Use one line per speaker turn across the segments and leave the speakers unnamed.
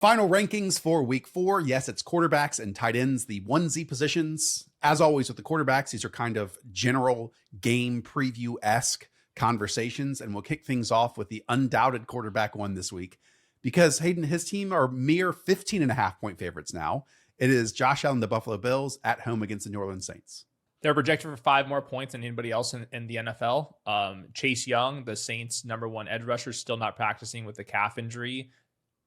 Final rankings for week 4. Yes, it's quarterbacks and tight ends, the 1Z positions. As always with the quarterbacks, these are kind of general game preview-esque conversations, and we'll kick things off with the undoubted quarterback one this week because Hayden, his team are mere 15.5-point favorites now. It is Josh Allen, the Buffalo Bills, at home against the New Orleans Saints.
They're projected for 5 more points than anybody else in the NFL. Chase Young, the Saints' #1 edge rusher, still not practicing with a calf injury.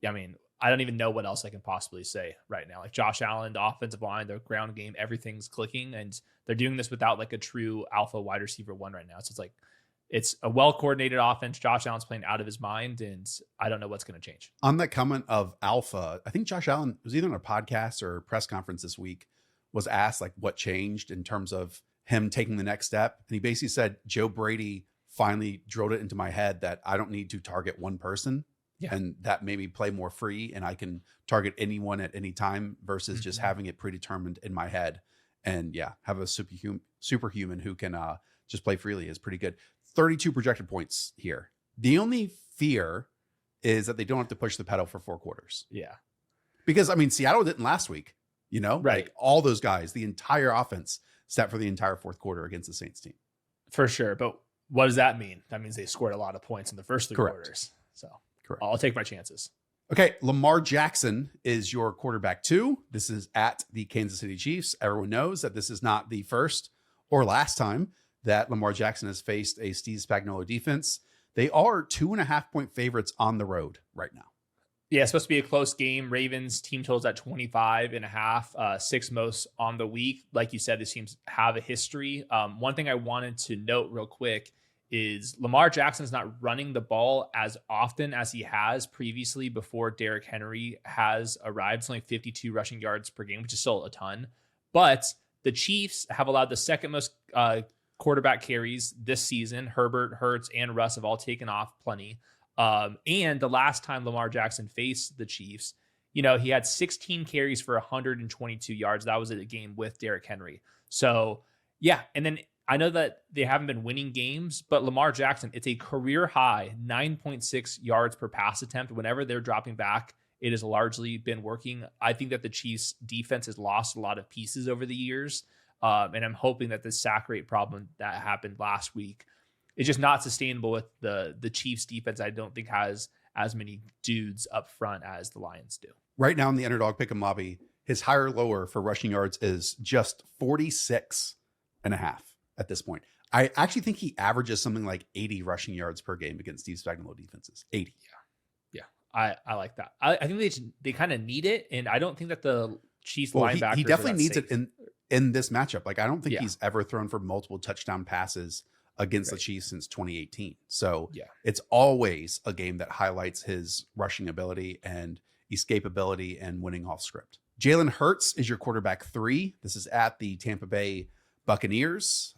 I mean, I don't even know what else I can possibly say right now. Like Josh Allen, the offensive line, their ground game, everything's clicking, and they're doing this without like a true alpha wide receiver 1 right now. So it's like, it's a well-coordinated offense. Josh Allen's playing out of his mind, and I don't know what's going to change.
On that comment of alpha, I think Josh Allen was either on a podcast or a press conference this week, was asked like what changed in terms of him taking the next step. And he basically said, Joe Brady finally drilled it into my head that I don't need to target one person. Yeah. And that made me play more free and I can target anyone at any time versus just having it predetermined in my head. And yeah, have a superhuman who can just play freely is pretty good. 32 projected points here. The only fear is that they don't have to push the pedal for 4 quarters.
Yeah.
Because I mean, Seattle didn't last week, you know,
right?
Like all those guys, the entire offense set for the entire 4th quarter against the Saints team.
For sure. But what does that mean? That means they scored a lot of points in the first 3 quarters. So
correct.
I'll take my chances.
Okay. Lamar Jackson is your quarterback 2. This is at the Kansas City Chiefs. Everyone knows that this is not the first or last time that Lamar Jackson has faced a Steve Spagnuolo defense. They are 2.5-point favorites on the road right now.
Yeah, it's supposed to be a close game. Ravens team totals at 25.5, 6 most on the week. Like you said, these teams have a history. One thing I wanted to note real quick is Lamar Jackson's not running the ball as often as he has previously before Derrick Henry has arrived. It's only 52 rushing yards per game, which is still a ton. But the Chiefs have allowed the second most quarterback carries this season. Herbert, Hurts, and Russ have all taken off plenty. And the last time Lamar Jackson faced the Chiefs, you know, he had 16 carries for 122 yards. That was a game with Derrick Henry. So yeah. And then I know that they haven't been winning games, but Lamar Jackson, it's a career high 9.6 yards per pass attempt. Whenever they're dropping back, it has largely been working. I think that the Chiefs defense has lost a lot of pieces over the years. And I'm hoping that the sack rate problem that happened last week is just not sustainable with the Chiefs defense. I don't think has as many dudes up front as the Lions do.
Right now in the underdog pick'em lobby, his higher lower for rushing yards is just 46.5 at this point. I actually think he averages something like 80 rushing yards per game against Steve Spagnuolo defenses. 80.
Yeah. I like that. I think they kind of need it. And I don't think that the Chiefs linebackers,
he definitely needs it in this matchup. Like, I don't think
Yeah.
he's ever thrown for multiple touchdown passes against the Chiefs since 2018. So it's always a game that highlights his rushing ability and escapability and winning off script. Jalen Hurts is your quarterback 3. This is at the Tampa Bay Buccaneers.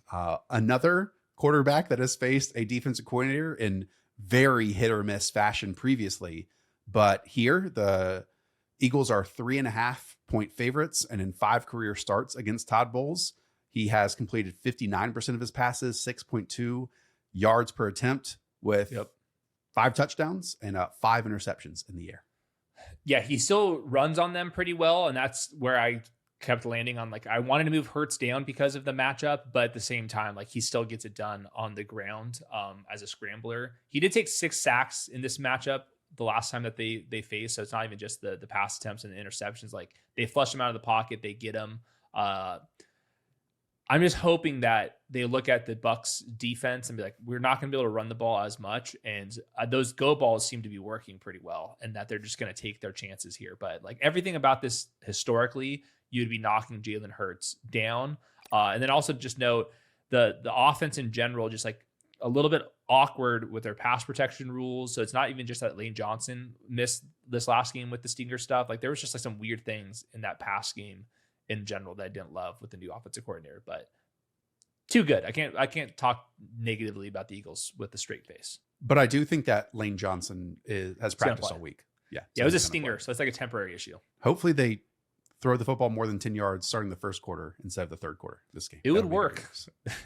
Another quarterback that has faced a defensive coordinator in very hit or miss fashion previously. But here, the Eagles are 3.5-point favorites, and in 5 career starts against Todd Bowles, he has completed 59% of his passes, 6.2 yards per attempt with 5 touchdowns and 5 interceptions in the air.
Yeah, he still runs on them pretty well, and that's where I kept landing on. Like, I wanted to move Hurts down because of the matchup, but at the same time, like, he still gets it done on the ground as a scrambler. He did take 6 sacks in this matchup the last time that they faced, so it's not even just the pass attempts and the interceptions. Like, they flush him out of the pocket, they get him. I'm just hoping that they look at the Bucs defense and be like, we're not going to be able to run the ball as much. And those go balls seem to be working pretty well, and that they're just going to take their chances here. But like everything about this historically, you'd be knocking Jalen Hurts down. And then also just note the offense in general, just like a little bit awkward with their pass protection rules. So it's not even just that Lane Johnson missed this last game with the stinger stuff. Like there was just like some weird things in that pass game in general that I didn't love with the new offensive coordinator, but too good. I can't talk negatively about the Eagles with a straight face.
But I do think that Lane Johnson has practiced all week. Yeah.
Yeah, it was a stinger, so it's like a temporary issue.
Hopefully they throw the football more than 10 yards starting the first quarter instead of the third quarter this game.
It would work.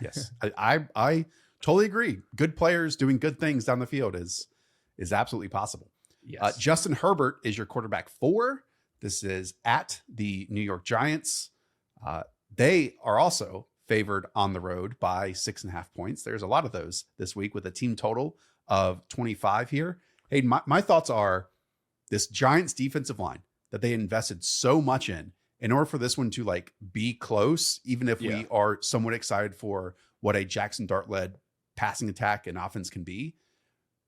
Yes. I totally agree. Good players doing good things down the field is absolutely possible.
Yes.
Justin Herbert is your quarterback 4. This is at the New York Giants. They are also favored on the road by 6.5 points. There's a lot of those this week with a team total of 25 here. Hey, my thoughts are this Giants defensive line that they invested so much in order for this one to like be close, even if we are somewhat excited for what a Jaxson Dart led passing attack and offense can be,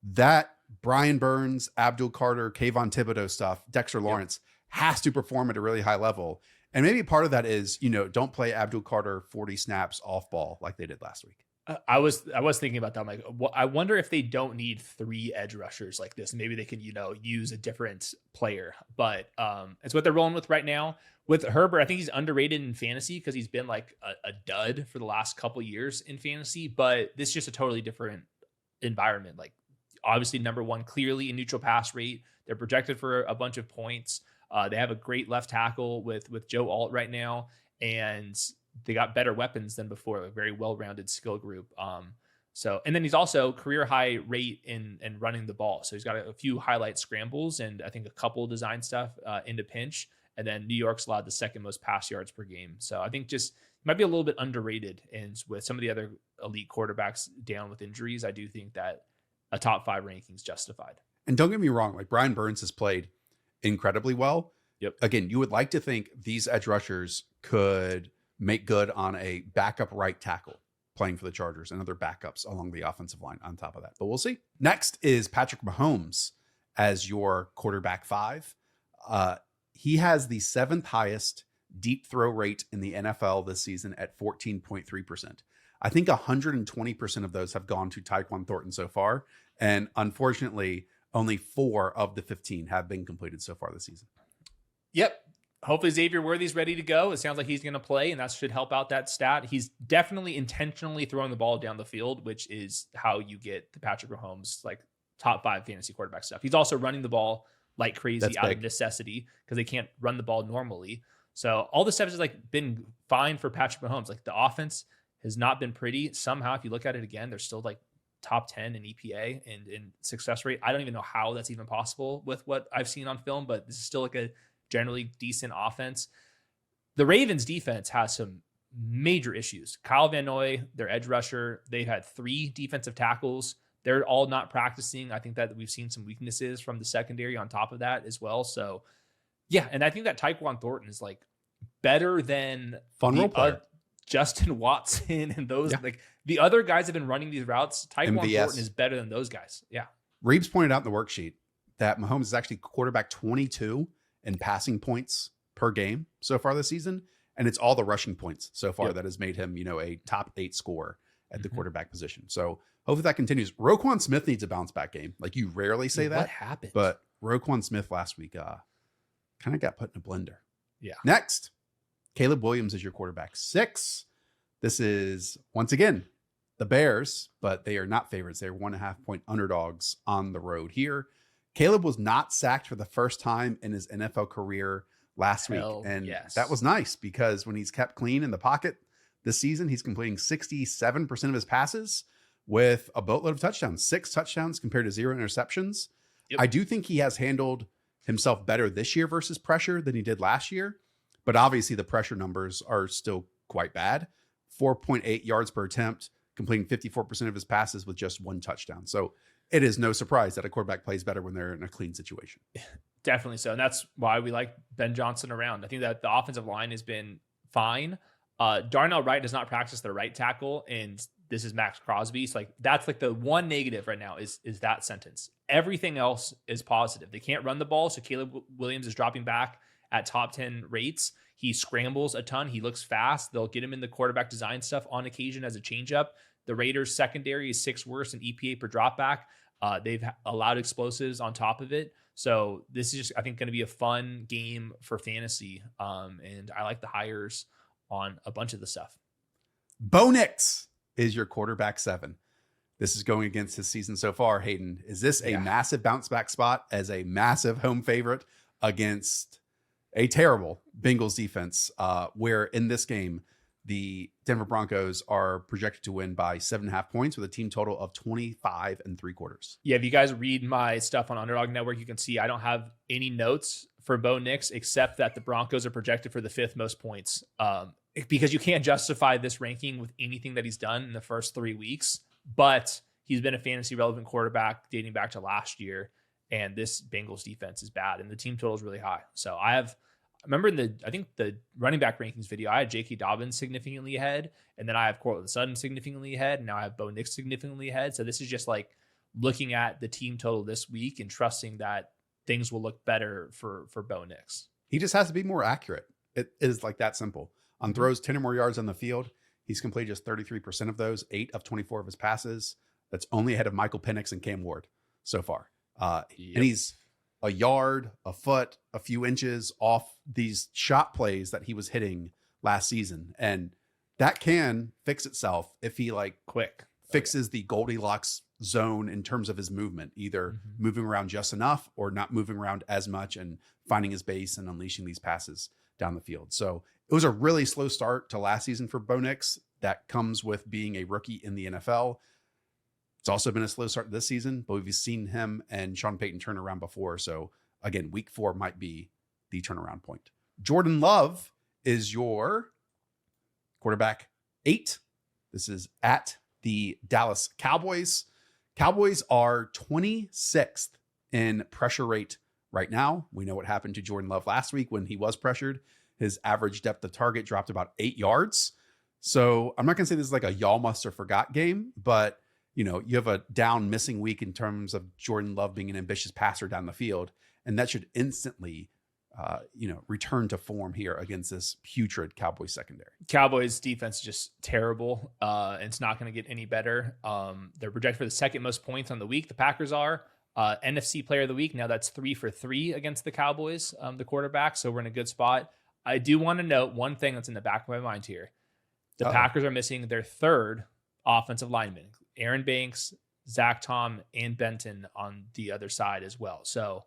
that Brian Burns, Abdul Carter, Kayvon Thibodeau stuff, Dexter Lawrence has to perform at a really high level. And maybe part of that is, don't play Abdul Carter 40 snaps off ball like they did last week.
I was thinking about that. I'm like, I wonder if they don't need 3 edge rushers like this. Maybe they can, use a different player. But it's what they're rolling with right now. With Herbert, I think he's underrated in fantasy because he's been like a dud for the last couple years in fantasy. But this is just a totally different environment. Like, obviously, number 1, clearly in neutral pass rate. They're projected for a bunch of points. They have a great left tackle with Joe Alt right now. And they got better weapons than before, a very well-rounded skill group. And then he's also career high rate in running the ball. So he's got a few highlight scrambles and I think a couple design stuff into pinch. And then New York's allowed the 2nd most pass yards per game. So I think just might be a little bit underrated. And with some of the other elite quarterbacks down with injuries, I do think that a top 5 ranking is justified.
And don't get me wrong, like Brian Burns has played incredibly well.
Yep.
Again, you would like to think these edge rushers could make good on a backup right tackle playing for the Chargers and other backups along the offensive line on top of that. But we'll see. Next is Patrick Mahomes as your quarterback 5. He has the 7th highest deep throw rate in the NFL this season at 14.3%. I think 120% of those have gone to Tyquan Thornton so far. And unfortunately, only 4 of the 15 have been completed so far this season.
Yep. Hopefully Xavier Worthy's ready to go. It sounds like he's going to play, and that should help out that stat. He's definitely intentionally throwing the ball down the field, which is how you get the Patrick Mahomes, like top 5 fantasy quarterback stuff. He's also running the ball like crazy out of necessity because they can't run the ball normally. So all the stuff has like been fine for Patrick Mahomes. Like the offense has not been pretty. Somehow, if you look at it again, they're still like top 10 in EPA and in success rate. I don't even know how that's even possible with what I've seen on film, but this is still like a generally decent offense. The Ravens defense has some major issues. Kyle Van Noy, their edge rusher, they've had 3 defensive tackles. They're all not practicing. I think that we've seen some weaknesses from the secondary on top of that as well. So yeah. And I think that Tyquan Thornton is like better than
fun role player.
Justin Watson and those like the other guys have been running these routes. Tyquan Thornton is better than those guys. Yeah.
Reeves pointed out in the worksheet that Mahomes is actually quarterback 22 in passing points per game so far this season. And it's all the rushing points so far that has made him, a top 8 scorer at the quarterback position. So hopefully that continues. Roquan Smith needs a bounce back game. Like you rarely say that.
What happened?
But Roquan Smith last week kind of got put in a blender.
Yeah.
Next, Caleb Williams is your quarterback 6. This is once again the Bears, but they are not favorites. They're 1.5 point underdogs on the road here. Caleb was not sacked for the first time in his NFL career last week. And that was nice because when he's kept clean in the pocket this season, he's completing 67% of his passes with a boatload of touchdowns, 6 touchdowns compared to 0 interceptions. Yep. I do think he has handled himself better this year versus pressure than he did last year. But obviously the pressure numbers are still quite bad. 4.8 yards per attempt, completing 54% of his passes with just 1 touchdown. So it is no surprise that a quarterback plays better when they're in a clean situation.
Definitely so. And that's why we like Ben Johnson around. I think that the offensive line has been fine. Darnell Wright does not practice the right tackle, and this is Max Crosby. So like that's like the one negative right now is that sentence. Everything else is positive. They can't run the ball, so Caleb Williams is dropping back at top 10 rates. He scrambles a ton. He looks fast. They'll get him in the quarterback design stuff on occasion as a changeup. The Raiders secondary is 6th worst in EPA per dropback. They've allowed explosives on top of it. So this is just, I think, going to be a fun game for fantasy. And I like the hires on a bunch of the stuff.
Bo Nix is your quarterback 7. This is going against his season so far. Hayden, is this a massive bounce back spot as a massive home favorite against a terrible Bengals defense, where in this game, the Denver Broncos are projected to win by 7.5 points with a team total of 25.75.
Yeah, if you guys read my stuff on Underdog Network, you can see I don't have any notes for Bo Nix except that the Broncos are projected for the 5th most points. Because you can't justify this ranking with anything that he's done in the first 3 weeks. But he's been a fantasy relevant quarterback dating back to last year. And this Bengals defense is bad. And the team total is really high. So I remember in I think the running back rankings video, I had J.K. Dobbins significantly ahead. And then I have Cortland Sutton significantly ahead. And now I have Bo Nix significantly ahead. So this is just like looking at the team total this week and trusting that things will look better for Bo Nix.
He just has to be more accurate. It is like that simple. On throws 10 or more yards on the field, he's completed just 33% of those, 8 of 24 of his passes. That's only ahead of Michael Penix and Cam Ward so far. And he's a yard, a foot, a few inches off these shot plays that he was hitting last season. And that can fix itself if he fixes the Goldilocks zone in terms of his movement, either moving around just enough or not moving around as much and finding his base and unleashing these passes down the field. So it was a really slow start to last season for Bo Nix. That comes with being a rookie in the NFL. It's also been a slow start this season, but we've seen him and Sean Payton turn around before. So again, week 4 might be the turnaround point. Jordan Love is your quarterback 8. This is at the Dallas Cowboys. Cowboys are 26th in pressure rate right now. We know what happened to Jordan Love last week when he was pressured. His average depth of target dropped about 8 yards. So I'm not going to say this is like a y'all must have forgot game, but you have a down missing week in terms of Jordan Love being an ambitious passer down the field. And that should instantly, return to form here against this putrid Cowboys secondary.
Cowboys defense is just terrible. And it's not going to get any better. They're projected for the 2nd most points on the week. The Packers are. NFC player of the week. Now that's 3 for 3 against the Cowboys, the quarterback. So we're in a good spot. I do want to note one thing that's in the back of my mind here. The Packers are missing their 3rd offensive lineman, Aaron Banks, Zach Tom, and Brenton on the other side as well. So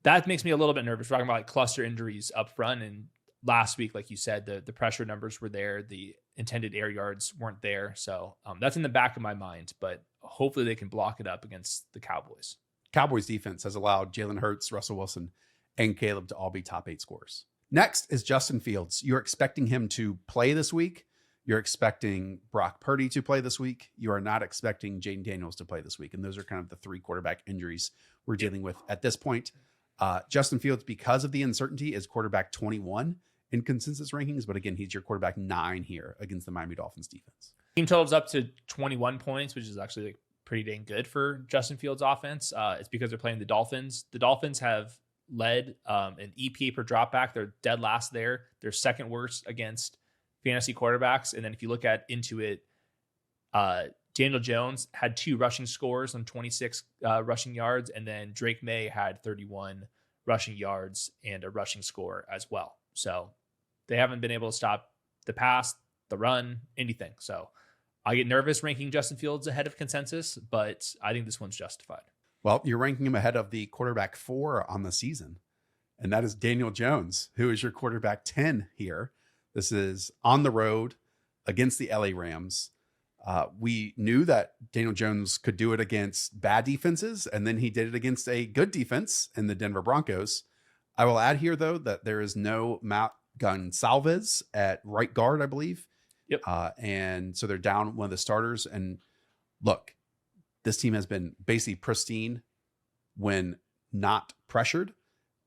that makes me a little bit nervous. We're talking about cluster injuries up front. And last week, like you said, the pressure numbers were there. The intended air yards weren't there. So that's in the back of my mind, but hopefully they can block it up against the Cowboys.
Cowboys defense has allowed Jalen Hurts, Russell Wilson, and Caleb to all be top 8 scorers. Next is Justin Fields. You're expecting him to play this week. You're expecting Brock Purdy to play this week. You are not expecting Jaden Daniels to play this week. And those are kind of the 3 quarterback injuries we're dealing with at this point. Justin Fields, because of the uncertainty, is quarterback 21 in consensus rankings. But again, he's your quarterback 9 here against the Miami Dolphins defense.
Team total's up to 21 points, which is actually pretty dang good for Justin Fields offense. It's because they're playing the Dolphins. The Dolphins have led an EPA per dropback. They're dead last there. They're 2nd worst against fantasy quarterbacks. And then if you look into it, Daniel Jones had 2 rushing scores on 26 rushing yards. And then Drake Maye had 31 rushing yards and a rushing score as well. So they haven't been able to stop the pass, the run, anything. So I get nervous ranking Justin Fields ahead of consensus, but I think this one's justified.
Well, you're ranking him ahead of the quarterback 4 on the season, and that is Daniel Jones, who is your quarterback 10 here. This is on the road against the LA Rams. We knew that Daniel Jones could do it against bad defenses, and then he did it against a good defense in the Denver Broncos. I will add here, though, that there is no Matt Gonsalves at right guard, I believe.
Yep.
And so they're down one of the starters. And look, this team has been basically pristine when not pressured.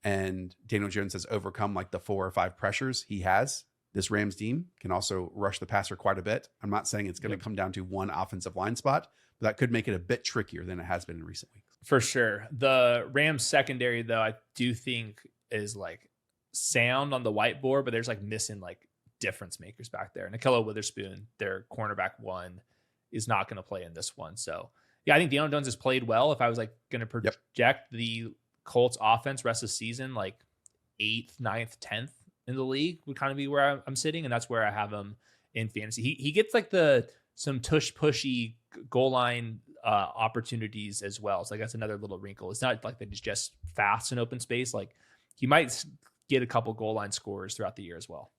And Daniel Jones has overcome like the 4 or 5 pressures he has. This Rams team can also rush the passer quite a bit. I'm not saying it's going to come down to one offensive line spot, but that could make it a bit trickier than it has been in recent weeks.
For sure. The Rams secondary, though, I do think is like sound on the whiteboard, but there's like missing like difference makers back there. Nikello Witherspoon, their cornerback 1, is not going to play in this one. So yeah, I think Daniel Jones has played well. If I was like going to project the Colts offense rest of the season, like 8th, 9th, 10th in the league would kind of be where I'm sitting. And that's where I have him in fantasy. He gets like some pushy goal line opportunities as well. So like that's another little wrinkle. It's not like that he's just fast in open space. Like he might get a couple goal line scores throughout the year as well.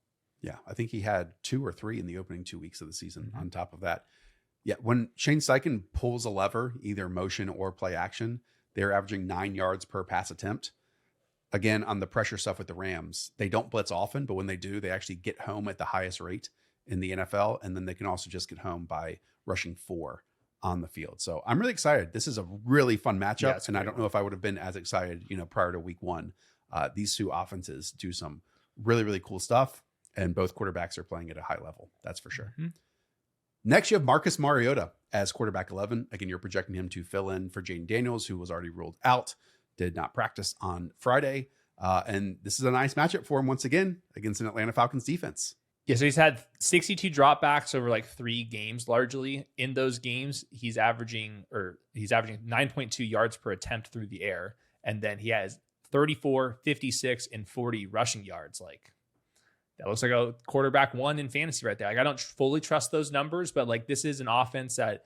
Yeah, I think he had 2 or 3 in the opening 2 weeks of the season on top of that. Yeah, when Shane Steichen pulls a lever, either motion or play action, they're averaging 9 yards per pass attempt. Again, on the pressure stuff with the Rams, they don't blitz often, but when they do, they actually get home at the highest rate in the NFL. And then they can also just get home by rushing 4 on the field. So I'm really excited. This is a really fun matchup. And I don't know if I would have been as excited, prior to week 1. These two offenses do some really, really cool stuff. And both quarterbacks are playing at a high level. That's for sure. Next, you have Marcus Mariota as quarterback 11. Again, you're projecting him to fill in for Jaden Daniels, who was already ruled out, did not practice on Friday. And this is a nice matchup for him once again against an Atlanta Falcons defense.
Yeah, so he's had 62 dropbacks over like 3 games largely. In those games, he's averaging 9.2 yards per attempt through the air. And then he has 34, 56, and 40 rushing yards. Like, that looks like a quarterback 1 in fantasy right there. Like, I don't fully trust those numbers, but like, this is an offense that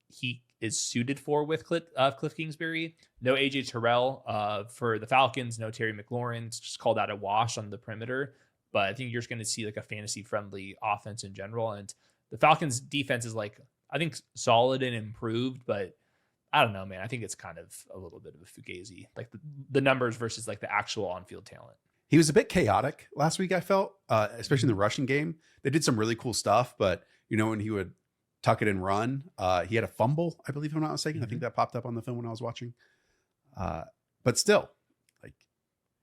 he is suited for with Cliff Kingsbury. No AJ Terrell for the Falcons. No Terry McLaurin. It's just called out a wash on the perimeter. But I think you're just going to see like a fantasy friendly offense in general. And the Falcons defense is like, I think, solid and improved, but I don't know, man. I think it's kind of a little bit of a fugazi, like the numbers versus like the actual on-field talent.
He was a bit chaotic last week, I felt, especially in the rushing game. They did some really cool stuff, but when he would tuck it and run, he had a fumble, I believe, if I'm not mistaken. I think that popped up on the film when I was watching. But still, like,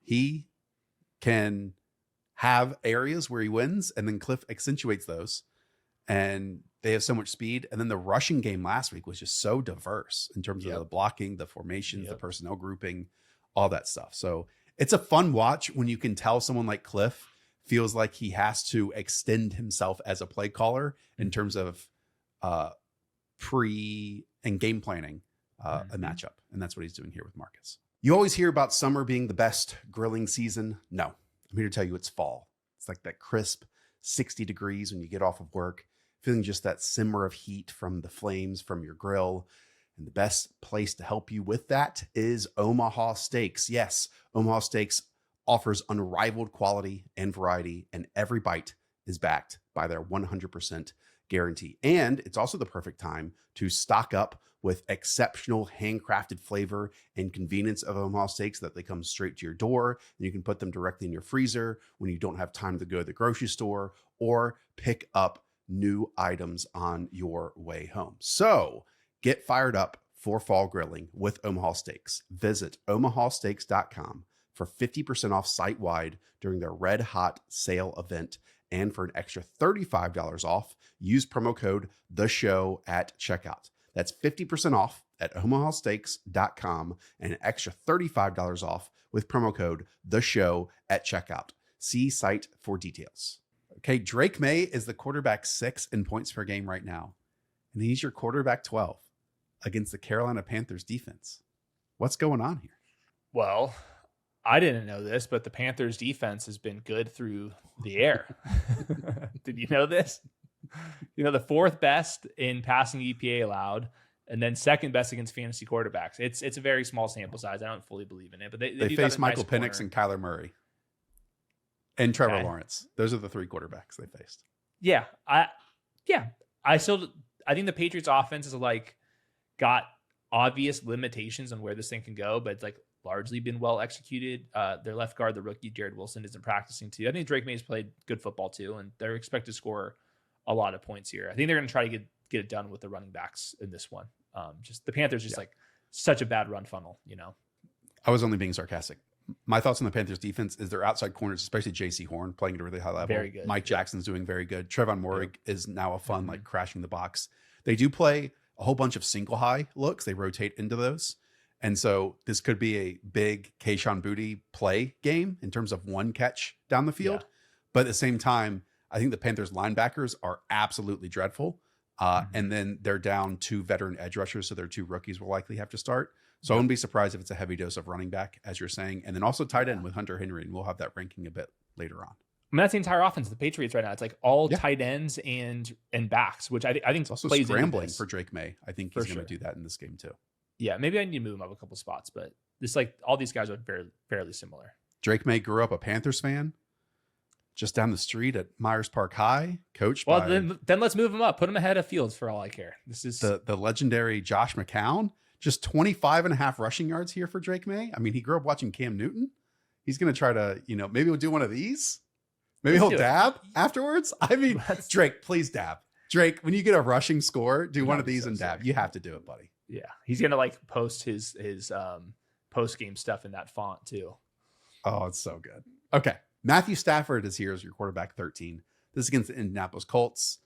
he can have areas where he wins, and then Cliff accentuates those, and they have so much speed. And then the rushing game last week was just so diverse in terms of the blocking, the formations, the personnel grouping, all that stuff. So it's a fun watch when you can tell someone like Cliff feels like he has to extend himself as a play caller in terms of pre and game planning a matchup. And that's what he's doing here with Marcus. You always hear about summer being the best grilling season. No, I'm here to tell you it's fall. It's like that crisp 60 degrees when you get off of work, feeling just that simmer of heat from the flames from your grill. And the best place to help you with that is Omaha Steaks. Yes, Omaha Steaks offers unrivaled quality and variety, and every bite is backed by their 100% guarantee. And it's also the perfect time to stock up with exceptional handcrafted flavor and convenience of Omaha Steaks, that they come straight to your door, and you can put them directly in your freezer when you don't have time to go to the grocery store or pick up new items on your way home. So get fired up for fall grilling with Omaha Steaks. Visit omahasteaks.com for 50% off site-wide during their Red Hot sale event. And for an extra $35 off, use promo code THESHOW at checkout. That's 50% off at omahasteaks.com and an extra $35 off with promo code THESHOW at checkout. See site for details. Okay, Drake Maye is the quarterback 6 in points per game right now, and he's your quarterback 12 against the Carolina Panthers defense. What's going on here?
Well, I didn't know this, but the Panthers defense has been good through the air. Did you know this? The 4th best in passing EPA allowed, and then 2nd best against fantasy quarterbacks. It's a very small sample size. I don't fully believe in it, but they
face Michael Penix and Kyler Murray and Trevor Lawrence. Those are the 3 quarterbacks they faced.
Yeah. I think the Patriots offense is like got obvious limitations on where this thing can go, but it's like largely been well executed. Their left guard, the rookie Jared Wilson, isn't practicing too. I think Drake May's played good football too, and they're expected to score a lot of points here. I think they're going to try to get it done with the running backs in this one. Just the Panthers, like such a bad run funnel,
I was only being sarcastic. My thoughts on the Panthers defense is their outside corners, especially J.C. Horn, playing at a really high level.
Very good.
Mike Jackson's doing very good. Trevon Moehrig is now a fun, like crashing the box. They do play a whole bunch of single high looks. They rotate into those. And so this could be a big Kayshon Boutte play game in terms of one catch down the field. Yeah. But at the same time, I think the Panthers linebackers are absolutely dreadful. And then they're down 2 veteran edge rushers. So their 2 rookies will likely have to start. So I wouldn't be surprised if it's a heavy dose of running back, as you're saying. And then also tight end with Hunter Henry. And we'll have that ranking a bit later on.
I mean, that's the entire offense of the Patriots right now. It's like all tight ends and backs, which I think
it's also plays scrambling for Drake Maye. I think he's going to do that in this game too.
Yeah, maybe I need to move him up a couple spots, but this, like, all these guys are fairly similar.
Drake Maye grew up a Panthers fan. just down the street at Myers Park High, coached
Well,
by
then let's move him up. Put him ahead of Fields for all I care. This is
the legendary Josh McCown. Just 25 and a half rushing yards here for Drake Maye. I mean, he grew up watching Cam Newton. He's going to try to, maybe we'll do one of these. Maybe he'll dab afterwards. I mean, Drake, please dab. Drake, when you get a rushing score, do one of these and dab. You have to do it, buddy.
Yeah. He's going to like post his post-game stuff in that font too.
Oh, it's so good. Okay. Matthew Stafford is here as your quarterback 13. This is against the Indianapolis Colts.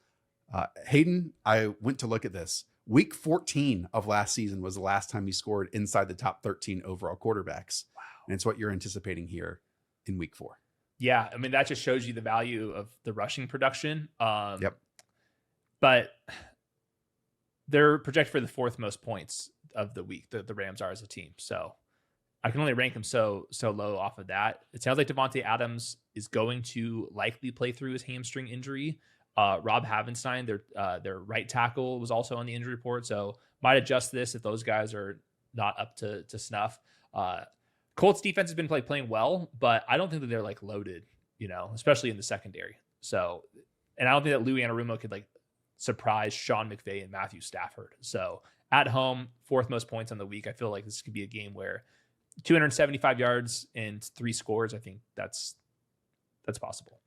Hayden, I went to look at this. Week 14 of last season was the last time he scored inside the top 13 overall quarterbacks. Wow. And it's what you're anticipating here in week 4.
Yeah. I mean, that just shows you the value of the rushing production.
Yep.
But they're projected for the 4th most points of the week. The Rams are as a team. So I can only rank him so low off of that. It sounds like Devontae Adams is going to likely play through his hamstring injury. Rob Havenstein, their right tackle, was also on the injury report, so might adjust this if those guys are not up to snuff. Colts defense has been playing well, but I don't think that they're like loaded, especially in the secondary. So, and I don't think that Louis Anarumo could like surprise Sean McVay and Matthew Stafford. So at home, 4th most points on the week. I feel like this could be a game where 275 yards and 3 scores. I think that's possible.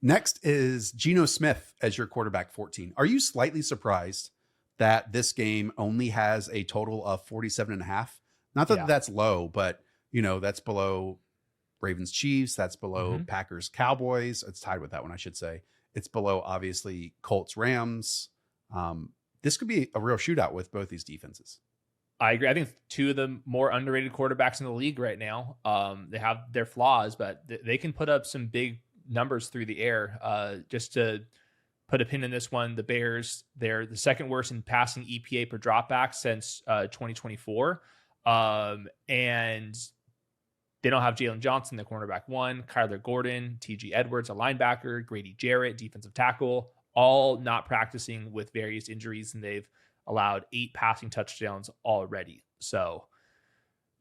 Next is Geno Smith as your quarterback 14. Are you slightly surprised that this game only has a total of 47.5? Not that that's low, but that's below Ravens Chiefs. That's below Packers Cowboys. It's tied with that one, I should say. It's below, obviously, Colts Rams. This could be a real shootout with both these defenses.
I agree. I think 2 of the more underrated quarterbacks in the league right now. They have their flaws, but they can put up some big numbers through the air. Just to put a pin in this one, the Bears, they're the 2nd worst in passing EPA per dropback since 2024. And they don't have Jalen Johnson, the cornerback 1, Kyler Gordon, TG Edwards, a linebacker, Grady Jarrett, defensive tackle, all not practicing with various injuries, and they've allowed 8 passing touchdowns already. So,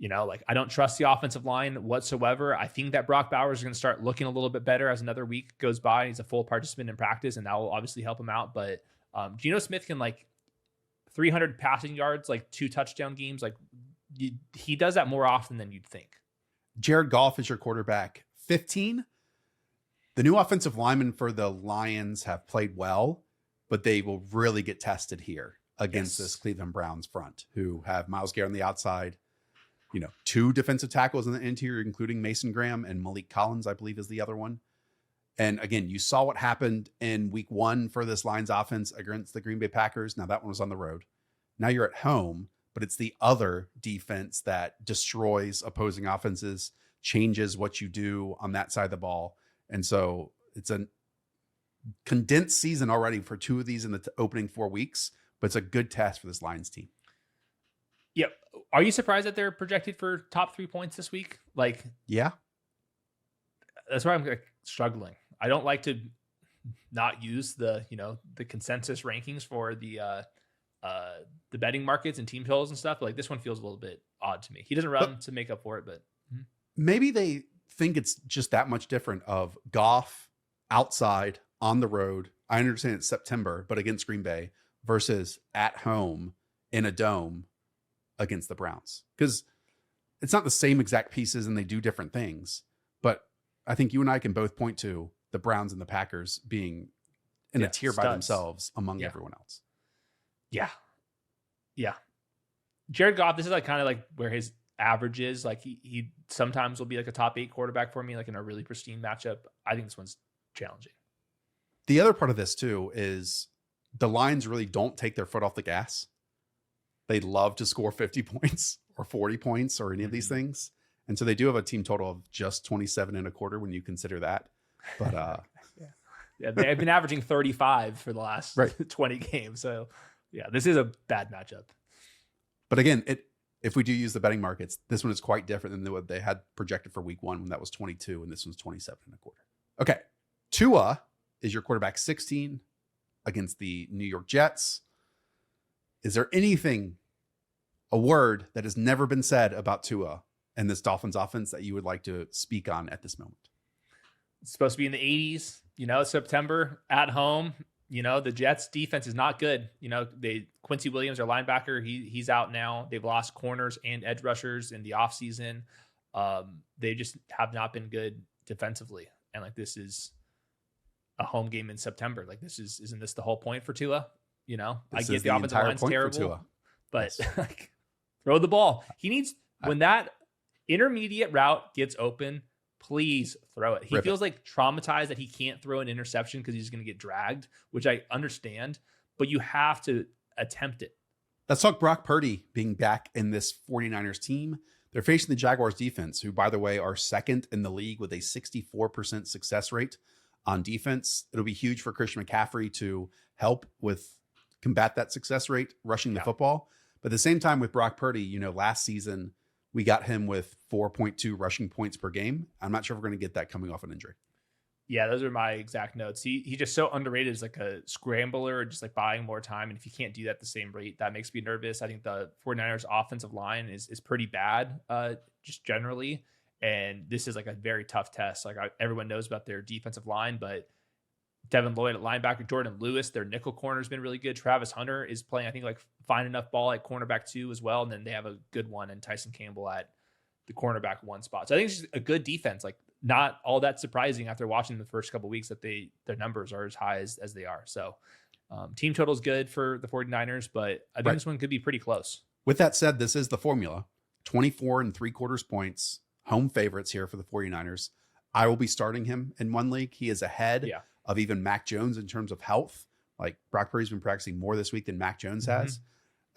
I don't trust the offensive line whatsoever. I think that Brock Bowers is going to start looking a little bit better as another week goes by. He's a full participant in practice, and that will obviously help him out. But Geno Smith can 300 passing yards, 2 touchdown games. He does that more often than you'd think.
Jared Goff is your quarterback 15. The new offensive linemen for the Lions have played well, but they will really get tested here against this Cleveland Browns front, who have Myles Garrett on the outside. 2 defensive tackles in the interior, including Mason Graham, and Malik Collins, I believe, is the other one. And again, you saw what happened in week 1 for this Lions offense against the Green Bay Packers. Now that one was on the road. Now you're at home, but it's the other defense that destroys opposing offenses, changes what you do on that side of the ball. And so it's a condensed season already for 2 of these in the opening 4 weeks, but it's a good test for this Lions team.
Yep. Are you surprised that they're projected for top 3 points this week?
Yeah,
that's why I'm struggling. I don't like to not use the consensus rankings for the betting markets and team totals and stuff. This one feels a little bit odd to me. He doesn't run to make up for it, but
maybe they think it's just that much different of Goff outside on the road. I understand it's September, but against Green Bay versus at home in a dome against the Browns, because it's not the same exact pieces and they do different things. But I think you and I can both point to the Browns and the Packers being in a tier by themselves among everyone else. Yeah.
Yeah. Jared Goff, this is kind of where his average is. He sometimes will be a top 8 quarterback for me, in a really pristine matchup. I think this one's challenging.
The other part of this too is the Lions really don't take their foot off the gas. They love to score 50 points or 40 points or any of these things. And so they do have a team total of just 27.25 when you consider that. But
they've been averaging 35 for the last 20 games. So this is a bad matchup.
But again, if we do use the betting markets, this one is quite different than what they had projected for week 1 when that was 22 and this one's 27.25. Okay. Tua is your quarterback 16 against the New York Jets. Is there anything, a word that has never been said about Tua and this Dolphins offense that you would like to speak on at this moment?
It's supposed to be in the 80s, September at home. The Jets defense is not good. Quincy Williams, their linebacker, he's out now. They've lost corners and edge rushers in the offseason. They just have not been good defensively. And this is a home game in September. Isn't this the whole point for Tua? I get the offensive line's terrible, but throw the ball. He needs, when that intermediate route gets open, please throw it. He feels traumatized that he can't throw an interception because he's going to get dragged, which I understand, but you have to attempt it.
Let's talk Brock Purdy being back in this 49ers team. They're facing the Jaguars defense, who, by the way, are second in the league with a 64% success rate on defense. It'll be huge for Christian McCaffrey to help with combat that success rate, rushing the football. But at the same time with Brock Purdy, last season, we got him with 4.2 rushing points per game. I'm not sure if we're going to get that coming off an injury.
Yeah, those are my exact notes. He's just so underrated as a scrambler, just buying more time. And if you can't do that at the same rate, that makes me nervous. I think the 49ers offensive line is pretty bad, just generally. And this is a very tough test. Everyone knows about their defensive line, but Devin Lloyd at linebacker, Jordan Lewis, their nickel corner has been really good. Travis Hunter is playing, I think, fine enough ball at cornerback 2 as well. And then they have a good one and Tyson Campbell at the cornerback 1 spot. So I think it's just a good defense. Not all that surprising after watching the first couple of weeks that their numbers are as high as they are. So team total is good for the 49ers, but I think this one could be pretty close.
With that said, this is the formula. 24 3/4 points, home favorites here for the 49ers. I will be starting him in one league. He is ahead of even Mac Jones in terms of health. Brock Purdy's been practicing more this week than Mac Jones has.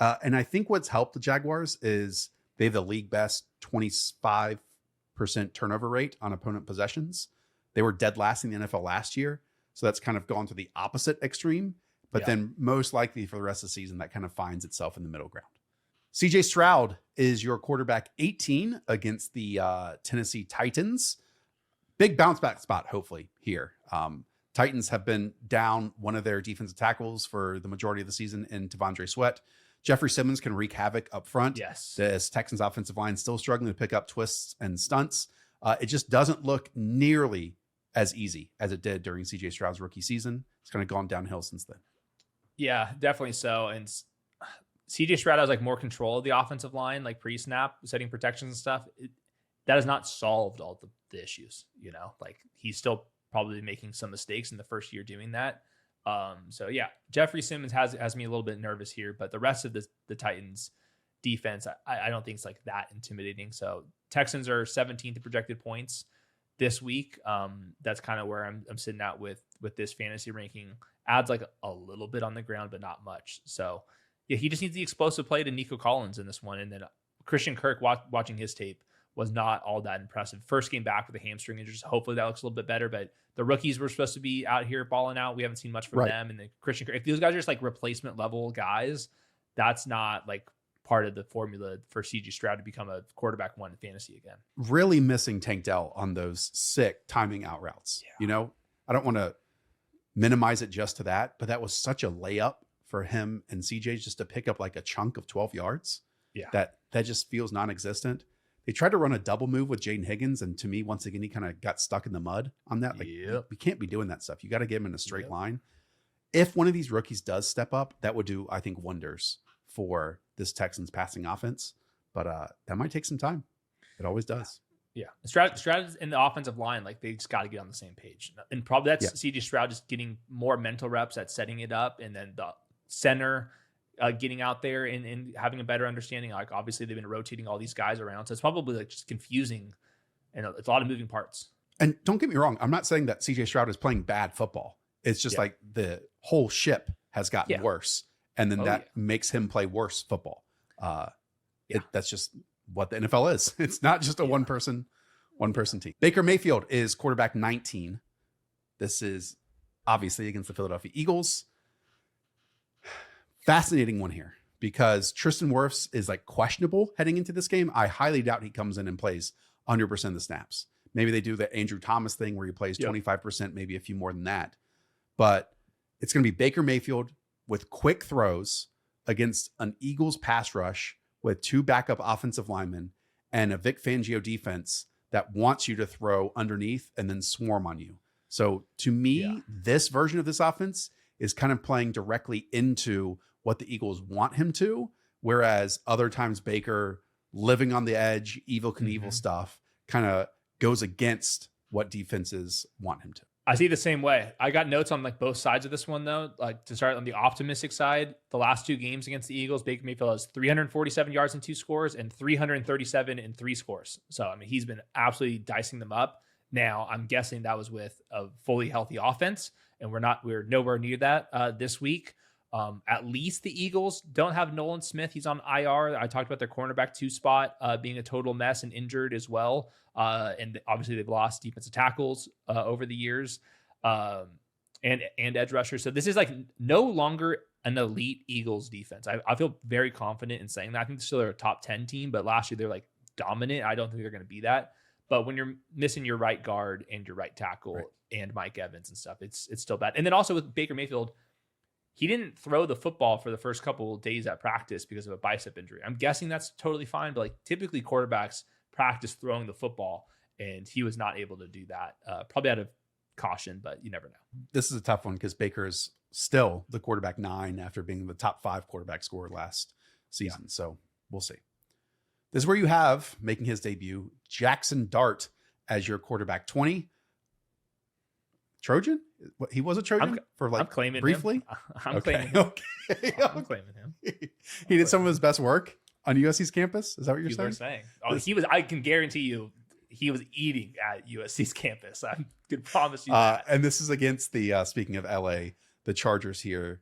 And I think what's helped the Jaguars is they have the league best 25% turnover rate on opponent possessions. They were dead last in the NFL last year. So that's kind of gone to the opposite extreme. But then most likely for the rest of the season, that kind of finds itself in the middle ground. CJ Stroud is your quarterback 18 against the Tennessee Titans. Big bounce back spot, hopefully, here. Titans have been down one of their defensive tackles for the majority of the season in T'Vondre Sweat. Jeffrey Simmons can wreak havoc up front.
Yes.
This Texans offensive line still struggling to pick up twists and stunts. It just doesn't look nearly as easy as it did during CJ Stroud's rookie season. It's kind of gone downhill since then.
Yeah, definitely so. And CJ Stroud has more control of the offensive line, pre-snap, setting protections and stuff. That has not solved all the issues, he's still probably making some mistakes in the first year doing that. So yeah, Jeffrey Simmons has me a little bit nervous here, but the rest of the Titans defense, I don't think it's that intimidating. So Texans are 17th projected points this week. That's kind of where I'm sitting at with this fantasy ranking. Adds a little bit on the ground, but not much. So yeah, he just needs the explosive play to Nico Collins in this one. And then Christian Kirk, watching his tape, was not all that impressive. First game back with a hamstring injury. Hopefully that looks a little bit better, but the rookies were supposed to be out here balling out. We haven't seen much from them. And then Christian Kirk, if these guys are just replacement level guys, that's not part of the formula for CJ Stroud to become a quarterback 1 in fantasy again.
Really missing Tank Dell on those sick timing out routes. Yeah. I don't want to minimize it just to that, but that was such a layup for him and CJ just to pick up a chunk of 12 yards.
Yeah.
That just feels non-existent. They tried to run a double move with Jaden Higgins, and to me, once again, he kind of got stuck in the mud on that. We can't be doing that stuff. You got to get him in a straight line. If one of these rookies does step up, that would do, I think, wonders for this Texans passing offense. But that might take some time. It always does.
Yeah. Stroud in the offensive line, they just got to get on the same page. And probably that's CJ Stroud just getting more mental reps at setting it up, and then the center getting out there and having a better understanding. Obviously they've been rotating all these guys around, so it's probably just confusing, and it's a lot of moving parts.
And don't get me wrong, I'm not saying that CJ Stroud is playing bad football. It's just the whole ship has gotten worse, and then that makes him play worse football. That's just what the NFL is. It's not just a one person team. Baker Mayfield is quarterback 19. This is obviously against the Philadelphia Eagles. Fascinating one here because Tristan Wirfs is questionable heading into this game. I highly doubt he comes in and plays 100% of the snaps. Maybe they do the Andrew Thomas thing where he plays 25%, maybe a few more than that. But it's going to be Baker Mayfield with quick throws against an Eagles pass rush with 2 backup offensive linemen and a Vic Fangio defense that wants you to throw underneath and then swarm on you. So to me, this version of this offense is kind of playing directly into what the Eagles want him to, whereas other times Baker living on the edge, evil Knievel stuff kind of goes against what defenses want him to.
I see the same way. I got notes on like both sides of this one though. Like to start on the optimistic side, the last 2 games against the Eagles, Baker Mayfield has 347 yards and 2 scores and 337 and 3 scores. So I mean, he's been absolutely dicing them up. Now I'm guessing that was with a fully healthy offense, and we're nowhere near that this week. At least the Eagles don't have Nolan Smith. He's on IR. I talked about their cornerback 2 spot being a total mess and injured as well. And obviously they've lost defensive tackles over the years and edge rushers. So this is like no longer an elite Eagles defense. I feel very confident in saying that. I think they're still a top 10 team, but last year they're like dominant. I don't think they're going to be that. But when you're missing your right guard and your right tackle and Mike Evans and stuff, it's still bad. And then also with Baker Mayfield, he didn't throw the football for the first couple of days at practice because of a bicep injury. I'm guessing that's totally fine, but like typically quarterbacks practice throwing the football, and he was not able to do that. Probably out of caution, but you never know.
This is a tough one because Baker is still the quarterback 9 after being the top 5 quarterback scorer last season. Yeah. So we'll see. This is where you have, making his debut, Jaxson Dart as your quarterback 20. Trojan? He was a Trojan for like
I'm claiming
briefly.
Him. I'm claiming him. Okay. I'm claiming him.
He did some of his best work on USC's campus. Is that what you're
saying? Oh, he was. I can guarantee you, he was eating at USC's campus. I can promise you that.
And this is against the speaking of LA, the Chargers here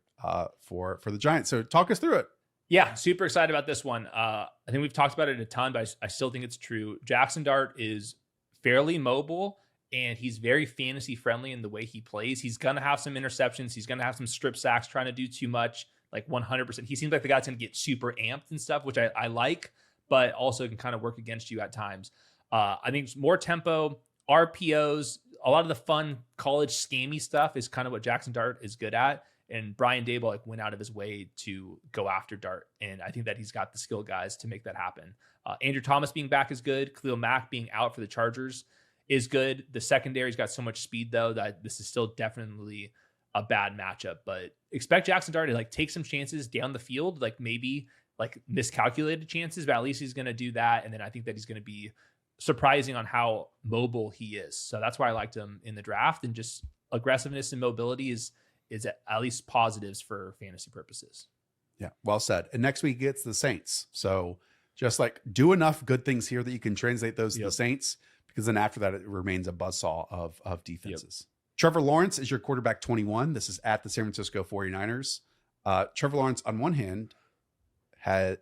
for the Giants. So talk us through it.
Yeah, super excited about this one. I think we've talked about it a ton, but I still think it's true. Jaxson Dart is fairly mobile, and he's very fantasy friendly in the way he plays. He's going to have some interceptions. He's going to have some strip sacks trying to do too much, like 100%. He seems like the guy that's going to get super amped and stuff, which I like, but also can kind of work against you at times. I think it's more tempo, RPOs, a lot of the fun college scammy stuff is kind of what Jaxson Dart is good at. And Brian Daboll like went out of his way to go after Dart. And I think that he's got the skill guys to make that happen. Andrew Thomas being back is good. Khalil Mack being out for the Chargers is good. The secondary's got so much speed though that this is still definitely a bad matchup, but expect Jaxson Dart to like take some chances down the field, like maybe like miscalculated chances, but at least he's going to do that. And then I think that he's going to be surprising on how mobile he is. So that's why I liked him in the draft, and just aggressiveness and mobility is at least positives for fantasy purposes.
Yeah, well said. And next week gets the Saints. So just like do enough good things here that you can translate those to the Saints, because then after that, it remains a buzzsaw of defenses. Trevor Lawrence is your quarterback 21. This is at the San Francisco 49ers. Trevor Lawrence, on one hand,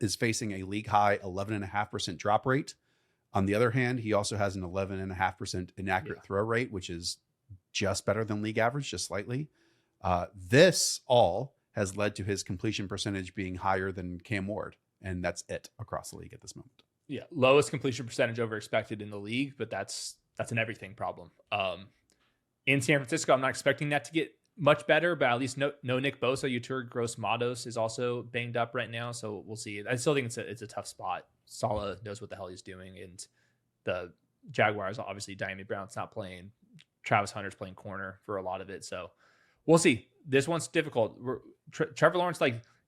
is facing a league high 11.5% drop rate. On the other hand, he also has an 11.5% inaccurate throw rate, which is just better than league average, just slightly. This all has led to his completion percentage being higher than Cam Ward, and that's it across the league at this moment.
Yeah, lowest completion percentage over expected in the league, but that's an everything problem. In San Francisco, I'm not expecting that to get much better, but at least no Nick Bosa. Yetur Gross-Matos is also banged up right now, so we'll see. I still think it's a tough spot. Saleh knows what the hell he's doing, and the Jaguars, obviously, Diami Brown's not playing. Travis Hunter's playing corner for a lot of it, so we'll see. This one's difficult. Trevor Lawrence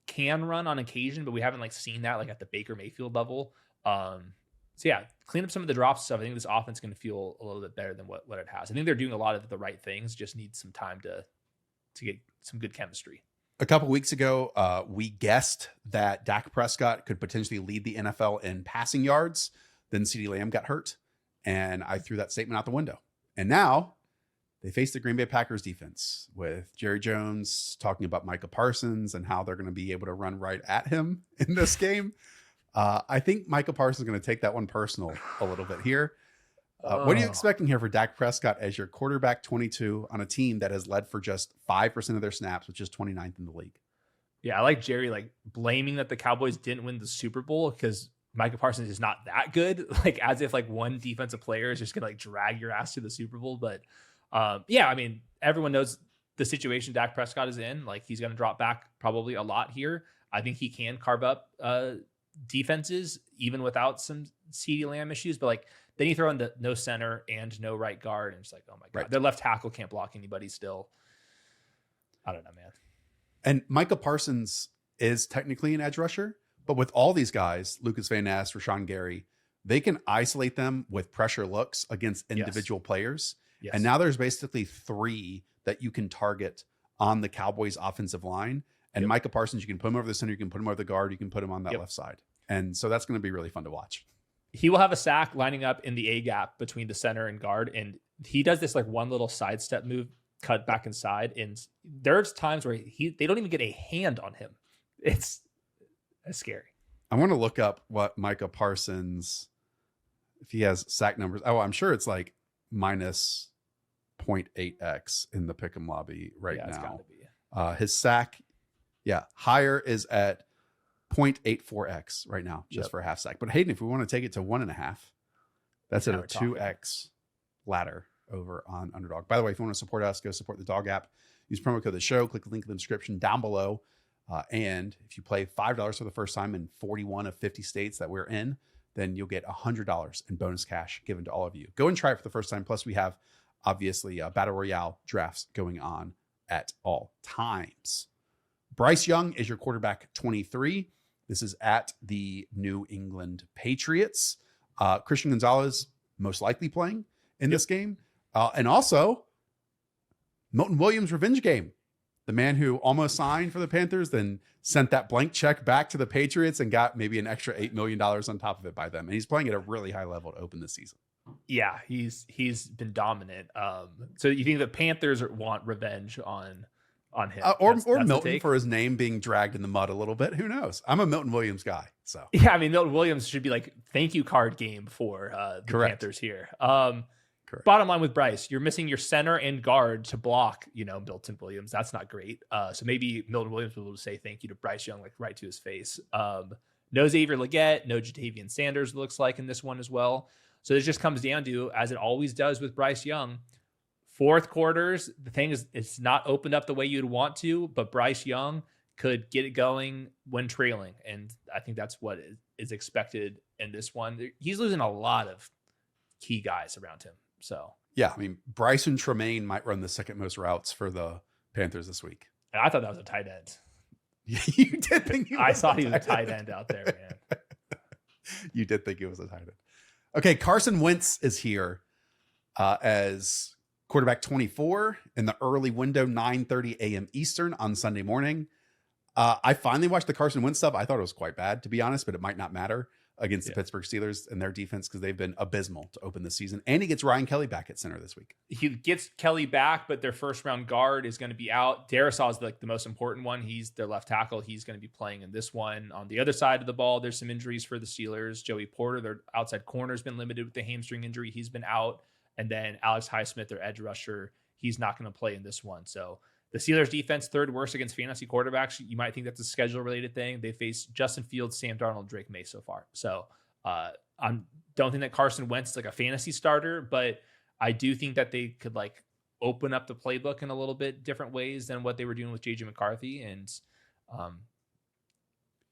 can run on occasion, but we haven't seen that at the Baker Mayfield level. So yeah, clean up some of the drops stuff. I think this offense is going to feel a little bit better than what it has. I think they're doing a lot of the right things. Just need some time to get some good chemistry.
A couple weeks ago, we guessed that Dak Prescott could potentially lead the NFL in passing yards. Then CeeDee Lamb got hurt, and I threw that statement out the window. And now they face the Green Bay Packers defense with Jerry Jones talking about Micah Parsons and how they're going to be able to run right at him in this game. I think Micah Parsons is going to take that one personal a little bit here. What are you expecting here for Dak Prescott as your quarterback 22 on a team that has led for just 5% of their snaps, which is 29th in the league?
Yeah, I like Jerry blaming that the Cowboys didn't win the Super Bowl because Micah Parsons is not that good, as if one defensive player is just going to drag your ass to the Super Bowl. But yeah, I mean, everyone knows the situation Dak Prescott is in. He's going to drop back probably a lot here. I think he can carve up defenses even without some CeeDee Lamb issues, but Then you throw in the no center and no right guard, and it's like, oh my God, their left tackle can't block anybody still. I don't know, man.
And Micah Parsons is technically an edge rusher, but with all these guys, Lucas Van Ness, Rashawn Gary, they can isolate them with pressure looks against individual players. Yes. And now there's basically 3 that you can target on the Cowboys offensive line. And Micah Parsons, you can put him over the center, you can put him over the guard, you can put him on that left side. And so that's going to be really fun to watch.
He will have a sack lining up in the A gap between the center and guard. And he does this like one little sidestep move, cut back inside. And there's times where they don't even get a hand on him. It's scary.
I want to look up what Micah Parsons, if he has sack numbers. Oh, I'm sure it's like minus 0.8x in the pick'em lobby right now. It's gotta be. His sack, higher is at 0.84x right now, just for a half sack. But Hayden, if we want to take it to 1.5, that's at a 2x ladder over on Underdog. By the way, if you want to support us, go support the Dog app. Use promo code the show. Click the link in the description down below. And if you play $5 for the first time in 41 of 50 states that we're in, then you'll get $100 in bonus cash given to all of you. Go and try it for the first time. Plus, we have obviously Battle Royale drafts going on at all times. Bryce Young is your quarterback 23. This is at the New England Patriots. Christian Gonzalez most likely playing in this game. And also Milton Williams' revenge game. The man who almost signed for the Panthers, then sent that blank check back to the Patriots and got maybe an extra $8 million on top of it by them. And he's playing at a really high level to open this season.
Yeah, he's been dominant. So you think the Panthers want revenge on him?
Or Milton for his name being dragged in the mud a little bit. Who knows? I'm a Milton Williams guy. So
yeah, I mean, Milton Williams should be like thank you card game for the Panthers here. Bottom line with Bryce, you're missing your center and guard to block, Milton Williams. That's not great. So maybe Milton Williams will say thank you to Bryce Young, like right to his face. No Xavier Legette, no Jatavian Sanders looks like in this one as well. So it just comes down to, as it always does with Bryce Young, fourth quarters, the thing is, it's not opened up the way you'd want to, but Bryce Young could get it going when trailing. And I think that's what is expected in this one. He's losing a lot of key guys around him. So
yeah, I mean, Bryson Tremaine might run the second most routes for the Panthers this week.
And I thought that was a tight end.
You did think
I thought he was a tight end out there, man.
You did think he was a tight end. Okay, Carson Wentz is here as quarterback 24 in the early window, 9:30 a.m. Eastern on Sunday morning. I finally watched the Carson Wentz stuff. I thought it was quite bad, to be honest, but it might not matter against the Pittsburgh Steelers and their defense because they've been abysmal to open the season. And he gets Ryan Kelly back at center this week.
He gets Kelly back, but their first round guard is going to be out. Darisaw is like the most important one. He's their left tackle. He's going to be playing in this one. On the other side of the ball, there's some injuries for the Steelers. Joey Porter, their outside corner, has been limited with the hamstring injury. He's been out. And then Alex Highsmith, their edge rusher, he's not going to play in this one. So the Steelers defense, third worst against fantasy quarterbacks. You might think that's a schedule related thing. They face Justin Fields, Sam Darnold, Drake May so far. So I don't think that Carson Wentz is like a fantasy starter, but I do think that they could like open up the playbook in a little bit different ways than what they were doing with JJ McCarthy. And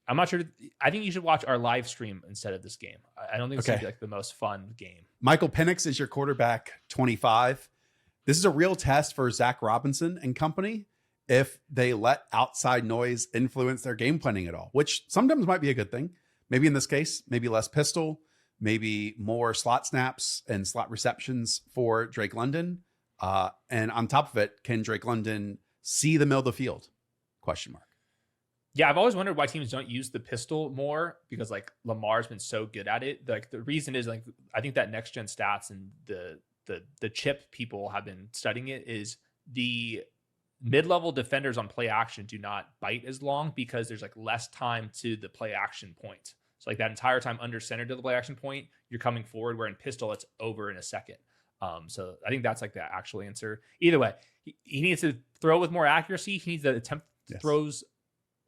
I'm not sure. I think you should watch our live stream instead of this game. I don't think it's going to be like the most fun game.
Michael Penix is your quarterback 25. This is a real test for Zach Robinson and company if they let outside noise influence their game planning at all, which sometimes might be a good thing. Maybe in this case, maybe less pistol, maybe more slot snaps and slot receptions for Drake London. And on top of it, can Drake London see the middle of the field? Question mark.
Yeah, I've always wondered why teams don't use the pistol more because like Lamar's been so good at it. Like the reason is like I think that next gen stats and the chip people have been studying it is the mid-level defenders on play action do not bite as long because there's like less time to the play action point. So like that entire time under center to the play action point, you're coming forward, where in pistol, it's over in a second. So I think that's like the actual answer. Either way, he needs to throw with more accuracy. He needs to attempt throws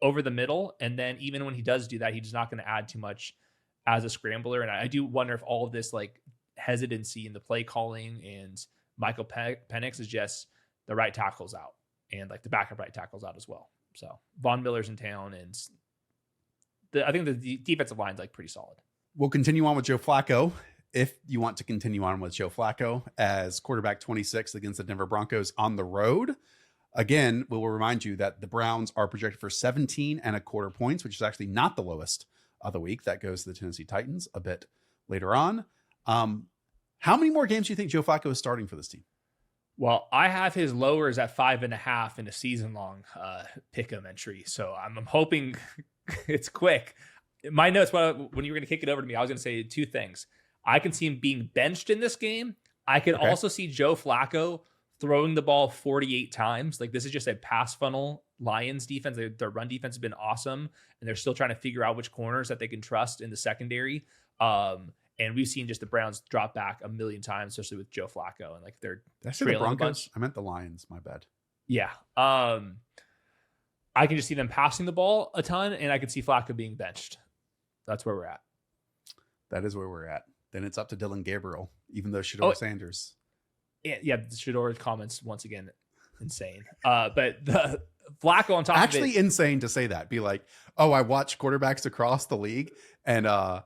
over the middle. And then even when he does do that, he's not going to add too much as a scrambler. And I do wonder if all of this like hesitancy in the play calling and Michael Penix is just the right tackles out. And like the backup right tackles out as well. So Von Miller's in town, and I think the defensive line's like pretty solid.
We'll continue on with Joe Flacco if you want to continue on with Joe Flacco as quarterback 26 against the Denver Broncos on the road. Again, we will remind you that the Browns are projected for 17.25 points, which is actually not the lowest of the week. That goes to the Tennessee Titans a bit later on. How many more games do you think Joe Flacco is starting for this team?
Well, I have his lowers at 5.5 in a season-long pick'em entry, so I'm hoping it's quick. My notes, when you were going to kick it over to me, I was going to say two things. I can see him being benched in this game. I could also see Joe Flacco throwing the ball 48 times. Like, this is just a pass funnel Lions defense. Their run defense has been awesome, and they're still trying to figure out which corners that they can trust in the secondary. And we've seen just the Browns drop back a million times, especially with Joe Flacco. And like they're
the Broncos. I meant the Lions. My bad.
Yeah. I can just see them passing the ball a ton, and I could see Flacco being benched. That's where we're at.
That is where we're at. Then it's up to Dylan Gabriel, even though Shedeur Sanders.
Yeah, the Shedeur comments once again insane. But the Flacco on top
actually
of it,
insane to say that. Be like, oh, I watch quarterbacks across the league, and I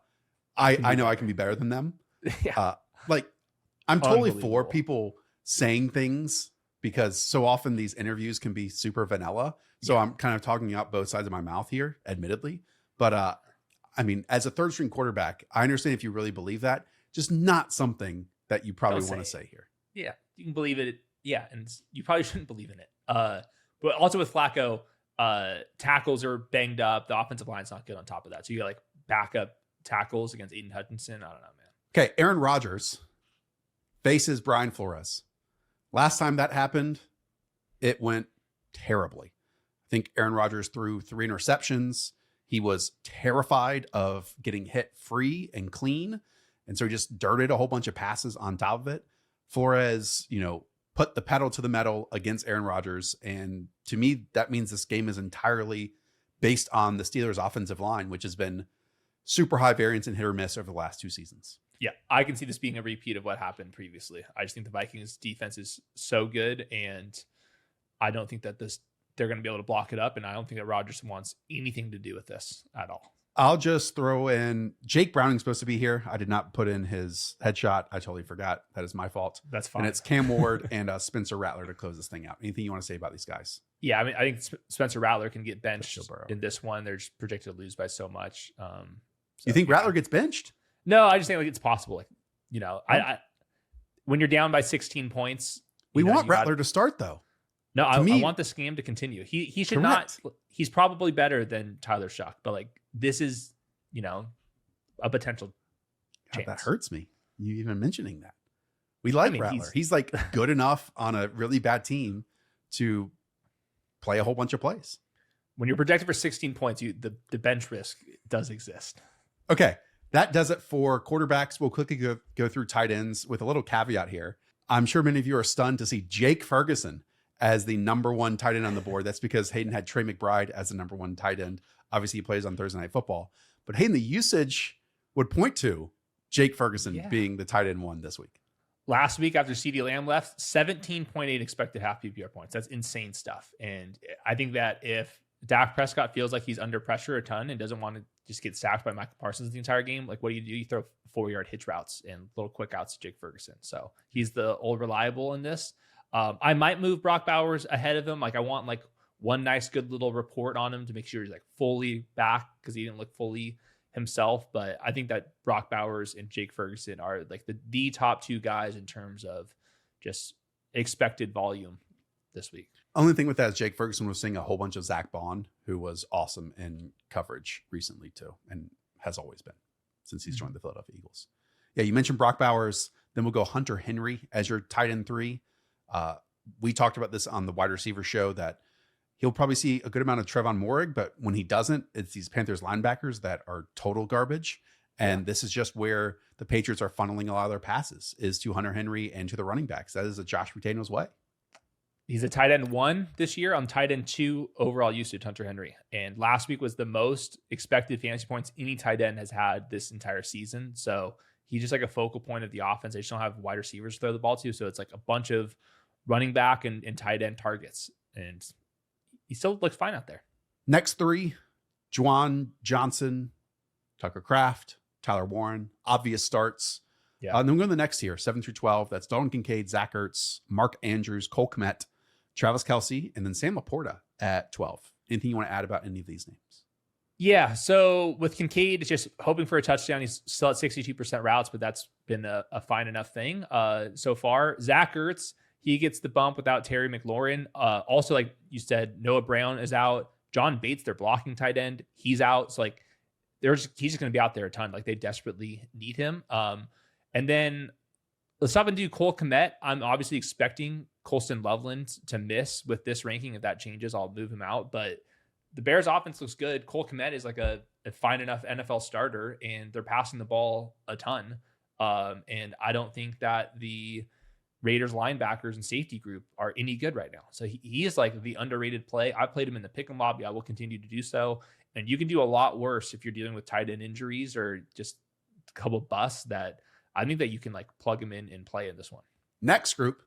know I can be better than them.
Yeah.
I'm totally for people saying things because so often these interviews can be super vanilla. So I'm kind of talking out both sides of my mouth here, admittedly. But I mean, as a third string quarterback, I understand if you really believe that, just not something that you probably want to say here.
Yeah, you can believe it. Yeah, and you probably shouldn't believe in it. But also with Flacco, tackles are banged up. The offensive line's not good on top of that. So you got like backup tackles against Aiden Hutchinson. I don't know, man.
Okay, Aaron Rodgers faces Brian Flores. Last time that happened, it went terribly. I think Aaron Rodgers threw 3 interceptions. He was terrified of getting hit free and clean. And so he just dirted a whole bunch of passes on top of it. Flores, put the pedal to the metal against Aaron Rodgers. And to me, that means this game is entirely based on the Steelers' offensive line, which has been super high variance and hit or miss over the last 2 seasons.
Yeah, I can see this being a repeat of what happened previously. I just think the Vikings defense is so good, and I don't think that they're going to be able to block it up, and I don't think that Rodgers wants anything to do with this at all.
I'll just throw in Jake Browning's supposed to be here. I did not put in his headshot. I totally forgot. That is my fault.
That's fine.
And it's Cam Ward and Spencer Rattler to close this thing out. Anything you want to say about these guys?
Yeah, I mean, I think Spencer Rattler can get benched in this one. They're just projected to lose by so much.
You think Rattler gets benched?
No, I just think it's possible. I when you're down by 16 points,
we want Rattler to start though.
No, I want this game to continue. He should not. He's probably better than Tyler Shuck, but this is a potential chance.
That hurts me. You even mentioning that. We like Rattler. He's good enough on a really bad team to play a whole bunch of plays.
When you're projected for 16 points, the bench risk does exist.
Okay, that does it for quarterbacks. We'll quickly go through tight ends with a little caveat here. I'm sure many of you are stunned to see Jake Ferguson as the number 1 tight end on the board. That's because Hayden had Trey McBride as the number 1 tight end. Obviously, he plays on Thursday Night Football. But Hayden, the usage would point to Jake Ferguson being the tight end 1 this week.
Last week after CeeDee Lamb left, 17.8 expected half PPR points. That's insane stuff. And I think that if Dak Prescott feels like he's under pressure a ton and doesn't want to just get sacked by Michael Parsons the entire game, what do? You throw 4-yard hitch routes and little quick outs to Jake Ferguson. So he's the old reliable in this. I might move Brock Bowers ahead of him. I want one nice good little report on him to make sure he's fully back because he didn't look fully himself. But I think that Brock Bowers and Jake Ferguson are the top 2 guys in terms of just expected volume this week.
Only thing with that is Jake Ferguson was seeing a whole bunch of Zach Bond, who was awesome in coverage recently too, and has always been since he's joined the Philadelphia Eagles. Yeah, you mentioned Brock Bowers. Then we'll go Hunter Henry as your tight end 3. We talked about this on the wide receiver show that he'll probably see a good amount of Trevon Moehrig, but when he doesn't, it's these Panthers linebackers that are total garbage. And this is just where the Patriots are funneling a lot of their passes is to Hunter Henry and to the running backs. That is a Josh McDaniels way.
He's a tight end 1 this year on tight end 2 overall usage, Hunter Henry. And last week was the most expected fantasy points any tight end has had this entire season. So he's just a focal point of the offense. They just don't have wide receivers to throw the ball to. So it's a bunch of running back and tight end targets. And he still looks fine out there.
Next 3, Juwan Johnson, Tucker Kraft, Tyler Warren, obvious starts.
Yeah.
Then we go to the next tier, 7 through 12. That's Dalton Kincaid, Zach Ertz, Mark Andrews, Cole Kmet, Travis Kelce, and then Sam Laporta at 12. Anything you want to add about any of these names?
Yeah. So with Kincaid, it's just hoping for a touchdown. He's still at 62% routes, but that's been a fine enough thing so far. Zach Ertz, he gets the bump without Terry McLaurin. Also, like you said, Noah Brown is out. John Bates, their blocking tight end, he's out. So like he's just going to be out there a ton. Like they desperately need him. And then let's stop and do Cole Kmet. I'm obviously expecting Colston Loveland to miss with this ranking. If that changes, I'll move him out. But the Bears offense looks good. Cole Kmet is like a fine enough NFL starter, and they're passing the ball a ton. And I don't think that the Raiders linebackers and safety group are any good right now. So he is like the underrated play. I played him in the pick 'em lobby. I will continue to do so. And you can do a lot worse if you're dealing with tight end injuries or just a couple busts that I think that you can like plug him in and play in this one.
Next group,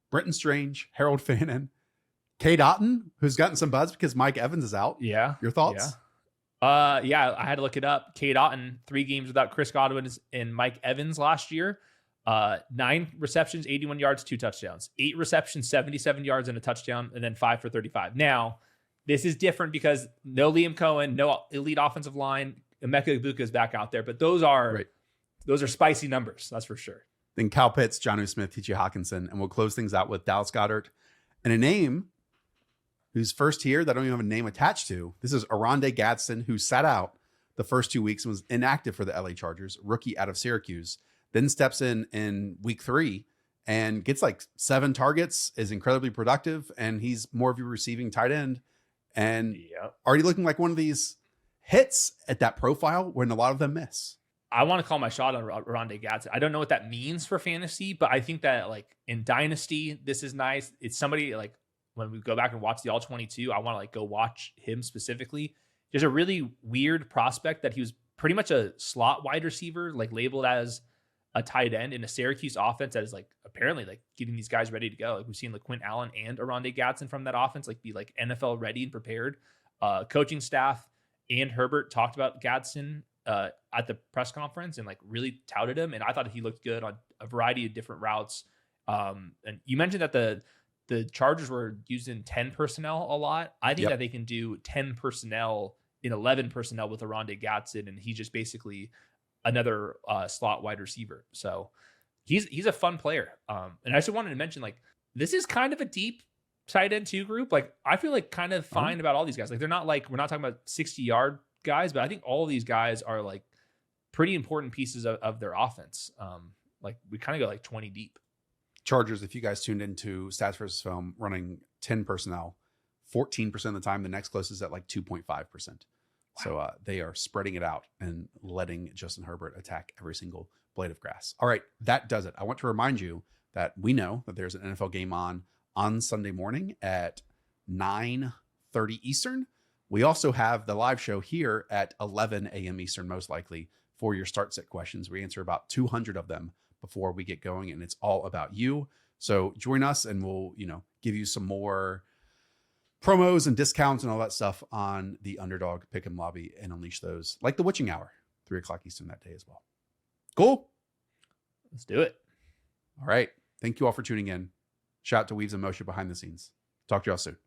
Brenton Strange, Harold Fannin, Cade Otton, who's gotten some buzz because Mike Evans is out.
Yeah.
Your thoughts?
Yeah, I had to look it up. Cade Otton, 3 games without Chris Godwin and Mike Evans last year. 9 receptions, 81 yards, 2 touchdowns. 8 receptions, 77 yards and a touchdown, and then 5 for 35. Now, this is different because no Liam Cohen, no elite offensive line. Emeka Egbuka is back out there, but those are spicy numbers. That's for sure.
Then Kyle Pitts, Geno Smith, T.J. Hawkinson, and we'll close things out with Dallas Goedert and a name who's first here that I don't even have a name attached to. This is Oronde Gadsden, who sat out the first 2 weeks and was inactive for the LA Chargers, rookie out of Syracuse, then steps in week 3 and gets like 7 targets, is incredibly productive, and he's more of your receiving tight end and already looking like one of these hits at that profile when a lot of them miss.
I want to call my shot on Oronde Gadsden. I don't know what that means for fantasy, but I think that like in Dynasty, this is nice. It's somebody like when we go back and watch the All 22, I want to like go watch him specifically. There's a really weird prospect that he was pretty much a slot wide receiver, like labeled as a tight end in a Syracuse offense that is like apparently like getting these guys ready to go. Like we've seen like Quint Allen and Oronde Gadsden from that offense, like be like NFL ready and prepared. Coaching staff and Herbert talked about Gadsden at the press conference and like really touted him. And I thought he looked good on a variety of different routes. And you mentioned that the Chargers were using 10 personnel a lot. I think that they can do 10 personnel in 11 personnel with Oronde Gadsden, and he's just basically another slot wide receiver. So he's a fun player. And I just wanted to mention, like, this is kind of a deep tight end 2 group. Like, I feel like kind of fine about all these guys. Like, they're not like, we're not talking about 60-yard guys, but I think all of these guys are like pretty important pieces of their offense. Like we kind of go like 20 deep.
Chargers, if you guys tuned into Stats versus Film, running 10 personnel, 14% of the time. The next closest is at like 2.5%. Wow. So they are spreading it out and letting Justin Herbert attack every single blade of grass. All right, that does it. I want to remind you that we know that there's an NFL game on Sunday morning at 9:30 Eastern. We also have the live show here at 11 a.m. Eastern, most likely, for your start set questions. We answer about 200 of them before we get going, and it's all about you. So join us, and we'll, give you some more promos and discounts and all that stuff on the Underdog Pick'em lobby and unleash those like the witching hour, 3:00 Eastern that day as well. Cool.
Let's do it.
All right. Thank you all for tuning in. Shout out to Weaves and Moshe behind the scenes. Talk to y'all soon.